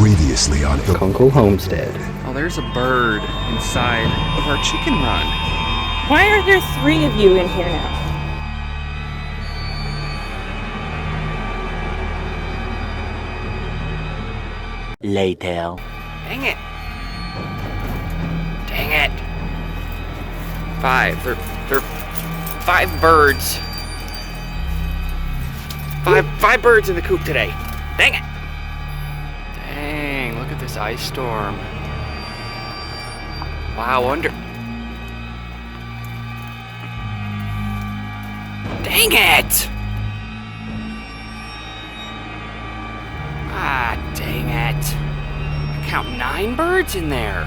Previously on Uncle Homestead. Oh, there's a bird inside of our chicken run. Why are there 3 of you in here now? Later. Dang it. Dang it. 5. There are 5 birds. Five birds in the coop today. Dang it. Dang, look at this ice storm. Wow, Dang it! Ah, dang it. I count 9 birds in there.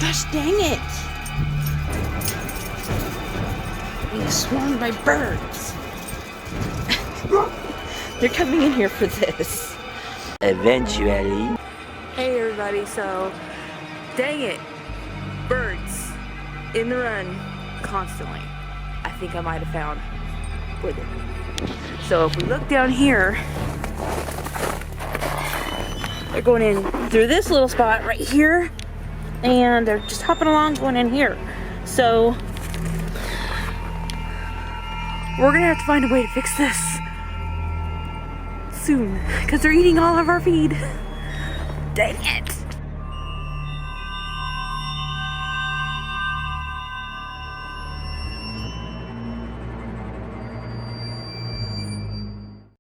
Gosh dang it! Being swarmed by birds. They're coming in here for this. Eventually. Hey everybody, so dang it. Birds in the run constantly. I think I might have found with it. So if we look down here, they're going in through this little spot right here, and they're just hopping along going in here. So we're gonna have to find a way to fix this soon, because they're eating all of our feed. Dang it.